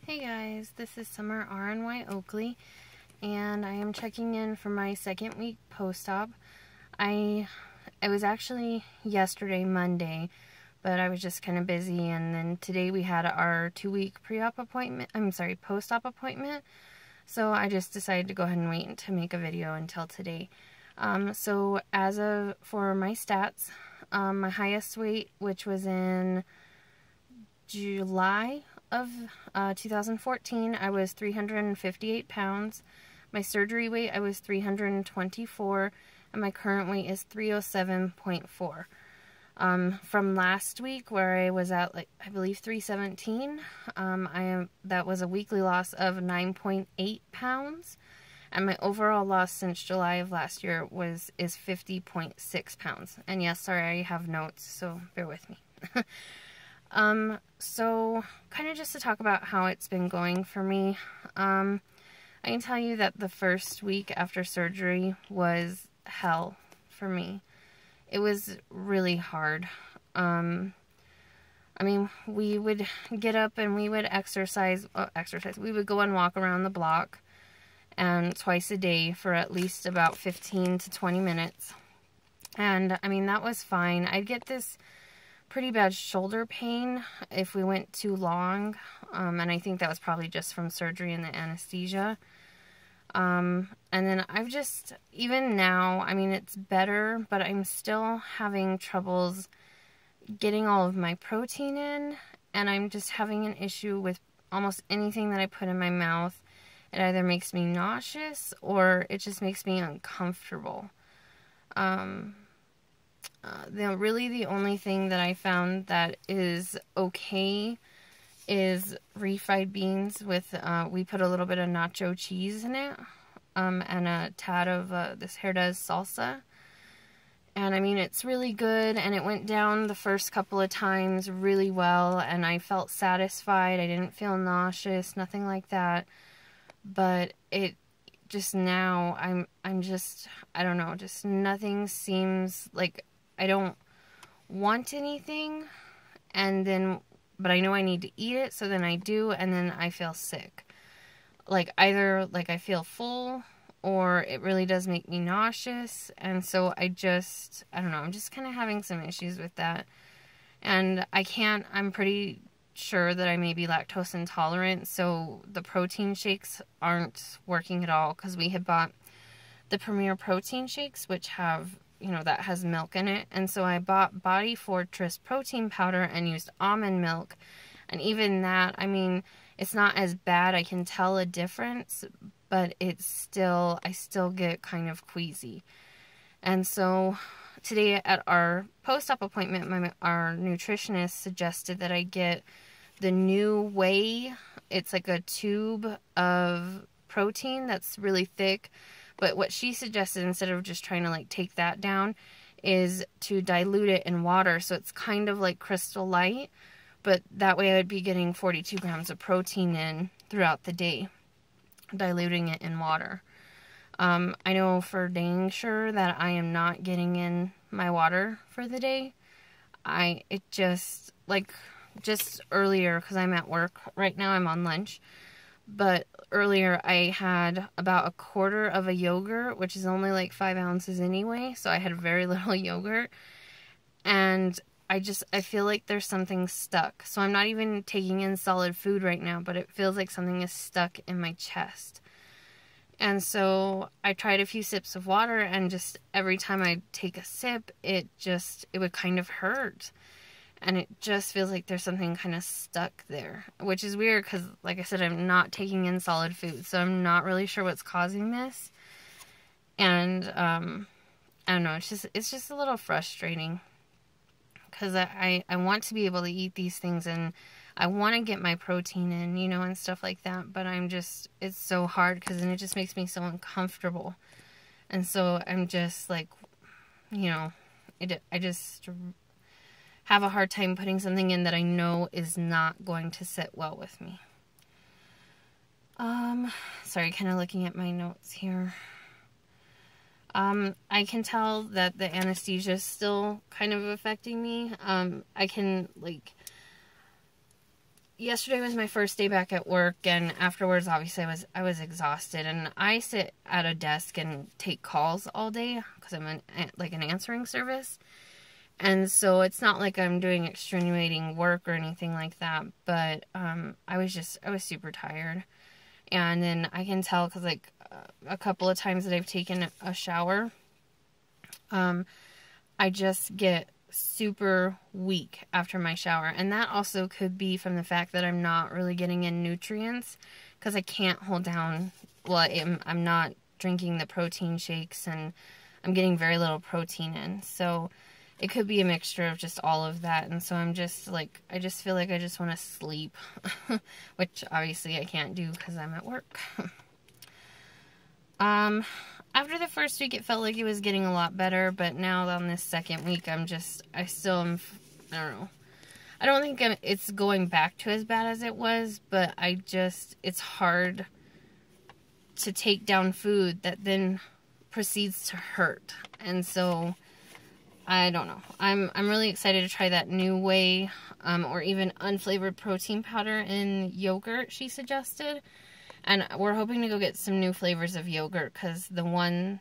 Hey guys, this is Summer RNY Oakley, and I am checking in for my second week post-op. It was actually yesterday, Monday, but I was just kind of busy, and then today we had our 2-week post-op appointment, so I just decided to go ahead and wait to make a video until today. So for my stats, my highest weight, which was in July of 2014, I was 358 pounds. My surgery weight, I was 324, and my current weight is 307.4. From last week, where I was at, I believe 317, that was a weekly loss of 9.8 pounds, and my overall loss since July of last year is 50.6 pounds. And yes, sorry, I have notes, so bear with me. So kind of just to talk about how it's been going for me, I can tell you that the first week after surgery was hell for me. It was really hard. I mean, we would get up and we would exercise. We would go and walk around the block, and twice a day for at least about 15 to 20 minutes. And I mean, that was fine. I'd get this pretty bad shoulder pain if we went too long, and I think that was probably just from surgery and the anesthesia. And then even now, I mean, it's better, but I'm still having troubles getting all of my protein in, and I'm just having an issue with almost anything that I put in my mouth. It either makes me nauseous or it just makes me uncomfortable. Really the only thing that I found that is okay is refried beans with, we put a little bit of nacho cheese in it, and a tad of this Herdez salsa. And I mean, it's really good, and it went down the first couple of times really well, and I felt satisfied. I didn't feel nauseous, nothing like that. But it just now, I'm just, I don't know, just nothing seems like I don't want anything, but I know I need to eat it, so then I do, and then I feel sick. Either I feel full, or it really does make me nauseous, and so I don't know, I'm just kind of having some issues with that. And I'm pretty sure that I may be lactose intolerant, so the protein shakes aren't working at all, because we had bought the Premier protein shakes, which have, that has milk in it. And so I bought Body Fortress protein powder and used almond milk. And even that, I mean, it's not as bad. I can tell a difference, but I still get kind of queasy. And so today at our post-op appointment, our nutritionist suggested that I get the new whey. It's like a tube of protein that's really thick. But what she suggested, instead of just trying to take that down, is to dilute it in water. So it's kind of like Crystal Light, but that way I would be getting 42 grams of protein in throughout the day, diluting it in water. I know for dang sure that I am not getting in my water for the day. Just earlier, because I'm at work right now, I'm on lunch. But earlier I had about a quarter of a yogurt, which is only 5 ounces anyway, so I had very little yogurt, and I feel like there's something stuck. So I'm not even taking in solid food right now, but it feels like something is stuck in my chest. And so I tried a few sips of water, and just every time I take a sip, it would kind of hurt. And it just feels like there's something kind of stuck there, which is weird because, like I said, I'm not taking in solid food, so I'm not really sure what's causing this. And I don't know, it's just a little frustrating, because I want to be able to eat these things, and I want to get my protein in, and stuff like that, but it's so hard, because then it just makes me so uncomfortable. And so I'm just I just have a hard time putting something in that I know is not going to sit well with me. Sorry, kind of looking at my notes here. I can tell that the anesthesia is still kind of affecting me. I can, yesterday was my first day back at work, and afterwards, obviously, I was exhausted. And I sit at a desk and take calls all day because I'm like an answering service. And so it's not like I'm doing extenuating work or anything like that, but I was super tired. And then I can tell because like a couple of times that I've taken a shower, I just get super weak after my shower. And that also could be from the fact that I'm not really getting in nutrients because I can't hold down, well, I'm not drinking the protein shakes and I'm getting very little protein in. So it could be a mixture of just all of that. And so I'm just like, I just feel like I just want to sleep, which obviously I can't do because I'm at work. After the first week, it felt like it was getting a lot better, but now on this second week, I still am, I don't know. I don't think it's going back to as bad as it was, but it's hard to take down food that then proceeds to hurt. And so, I don't know. I'm really excited to try that new whey, or even unflavored protein powder in yogurt she suggested. And we're hoping to go get some new flavors of yogurt because the one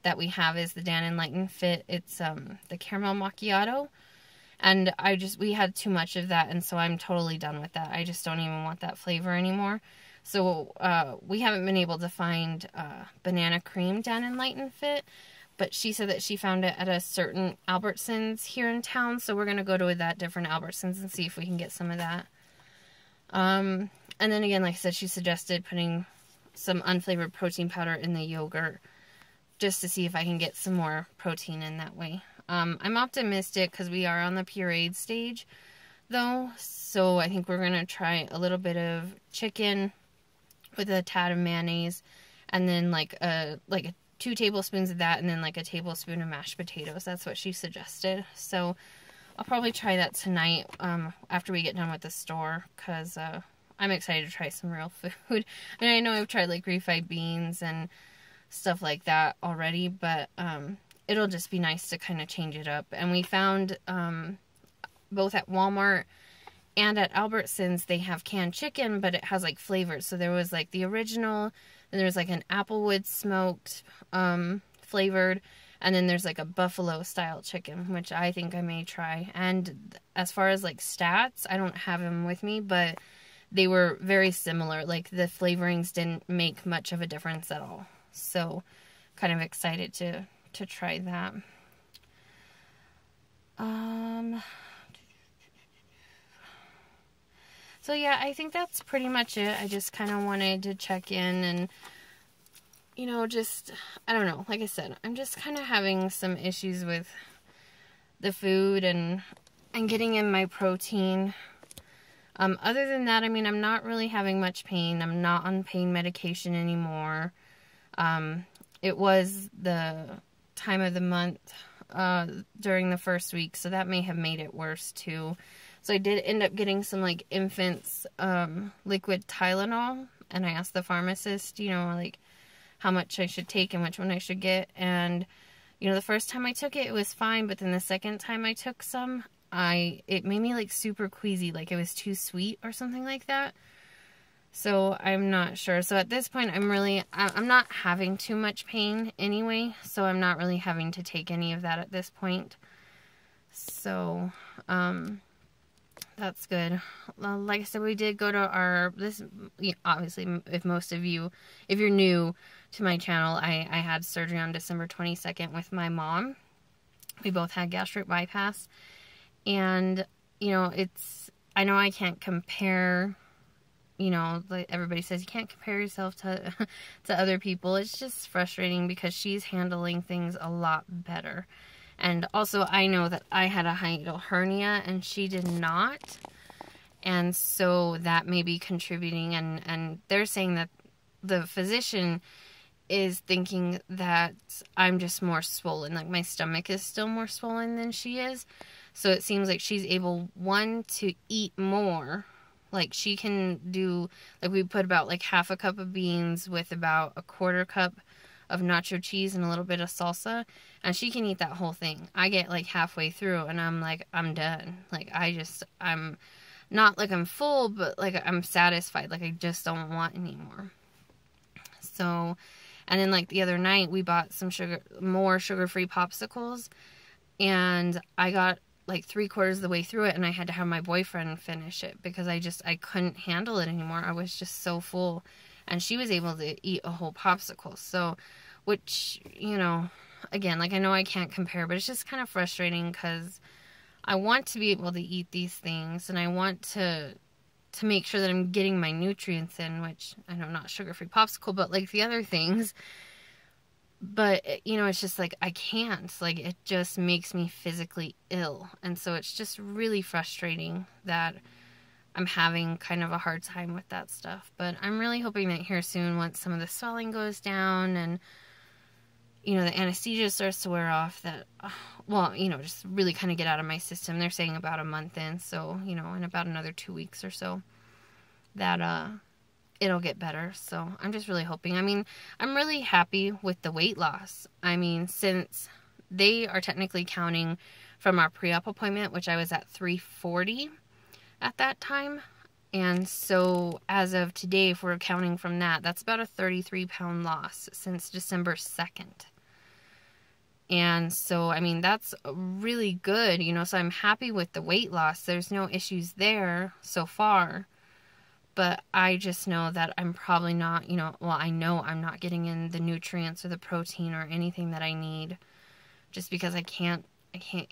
that we have is the Dan Enlighten Fit. It's the caramel macchiato. And we had too much of that, and so I'm totally done with that. I just don't even want that flavor anymore. So we haven't been able to find banana cream Dan Enlighten Fit, but she said that she found it at a certain Albertsons here in town, so we're going to go to that different Albertsons and see if we can get some of that. And then again, like I said, she suggested putting some unflavored protein powder in the yogurt just to see if I can get some more protein in that way. I'm optimistic because we are on the pureed stage, though, so I think we're going to try a little bit of chicken with a tad of mayonnaise, and then like 2 tablespoons of that, and then like a tablespoon of mashed potatoes. That's what she suggested. So I'll probably try that tonight after we get done with the store, because I'm excited to try some real food. I mean, I know I've tried like refried beans and stuff like that already, but it'll just be nice to kind of change it up. And we found both at Walmart and at Albertsons, they have canned chicken, but it has like flavors. So there was like the original, then there's like an applewood smoked flavored, and then there's like a buffalo style chicken, which I think I may try. And as far as like stats, I don't have them with me, but they were very similar. Like the flavorings didn't make much of a difference at all. So kind of excited to try that. So yeah, I think that's pretty much it. I just kind of wanted to check in and, you know, just, I don't know. Like I said, I'm just kind of having some issues with the food and getting in my protein. Other than that, I mean, I'm not really having much pain. I'm not on pain medication anymore. It was the time of the month during the first week, so that may have made it worse too. So I did end up getting some like infant's liquid Tylenol, and I asked the pharmacist, you know, like how much I should take and which one I should get. And you know, the first time I took it, it was fine, but then the second time I took some, it made me like super queasy, like it was too sweet or something like that. So I'm not sure. So at this point, I'm not having too much pain anyway, so I'm not really having to take any of that at this point. So, that's good. Like I said, we did go to obviously, if you're new to my channel, I had surgery on December 22nd with my mom. We both had gastric bypass. And, you know, I know I can't compare, you know, like everybody says, you can't compare yourself to other people. It's just frustrating because she's handling things a lot better. And also, I know that I had a hiatal hernia and she did not. And so that may be contributing. And they're saying that the physician is thinking that I'm just more swollen. Like my stomach is still more swollen than she is. So it seems like she's able, one, to eat more. Like she can do, like we put about like half a cup of beans with about a quarter cup of nacho cheese and a little bit of salsa, and she can eat that whole thing. I get like halfway through and I'm like, I'm done. Like I'm not like I'm full, but like I'm satisfied. Like I just don't want anymore. So, and then like the other night we bought some more sugar-free popsicles, and I got like 3/4 of the way through it, and I had to have my boyfriend finish it because I couldn't handle it anymore. I was just so full, and she was able to eat a whole popsicle. So, which, you know, again, like I know I can't compare, but it's just kind of frustrating because I want to be able to eat these things, and I want to make sure that I'm getting my nutrients in, which I know not sugar-free popsicle, but like the other things. But, you know, it's just like I can't. Like, it just makes me physically ill. And so it's just really frustrating that I'm having kind of a hard time with that stuff. But I'm really hoping that here soon, once some of the swelling goes down and, you know, the anesthesia starts to wear off, that, well, you know, just really kind of get out of my system. They're saying about a month in, so, you know, in about another 2 weeks or so, that, it'll get better. So I'm just really hoping. I mean, I'm really happy with the weight loss. I mean, since they are technically counting from our pre-op appointment, which I was at 340 at that time. And so as of today, if we're counting from that, that's about a 33-pound loss since December 2nd. And so, I mean, that's really good, you know, so I'm happy with the weight loss. There's no issues there so far. But I just know that I'm probably not, you know, well, I know I'm not getting in the nutrients or the protein or anything that I need, just because I can't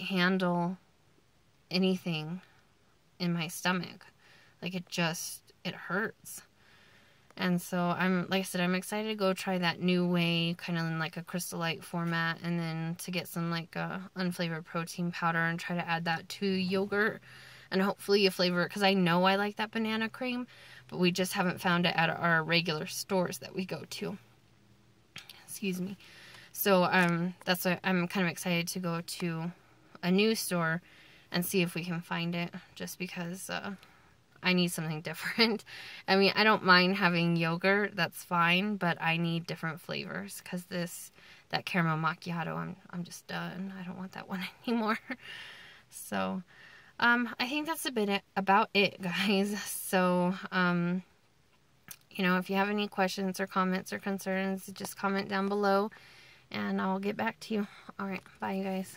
handle anything in my stomach. Like, it hurts. And so like I said, I'm excited to go try that new whey, kind of in like a Crystal Light format, and then to get some like unflavored protein powder and try to add that to yogurt. And hopefully you flavor it, because I know I like that banana cream, but we just haven't found it at our regular stores that we go to. Excuse me. So that's why I'm kind of excited to go to a new store and see if we can find it, just because I need something different. I mean, I don't mind having yogurt, that's fine, but I need different flavors, because that caramel macchiato, I'm just done. I don't want that one anymore. So I think that's a bit about it, guys. So, you know, if you have any questions or comments or concerns, just comment down below, and I'll get back to you. All right, bye, you guys.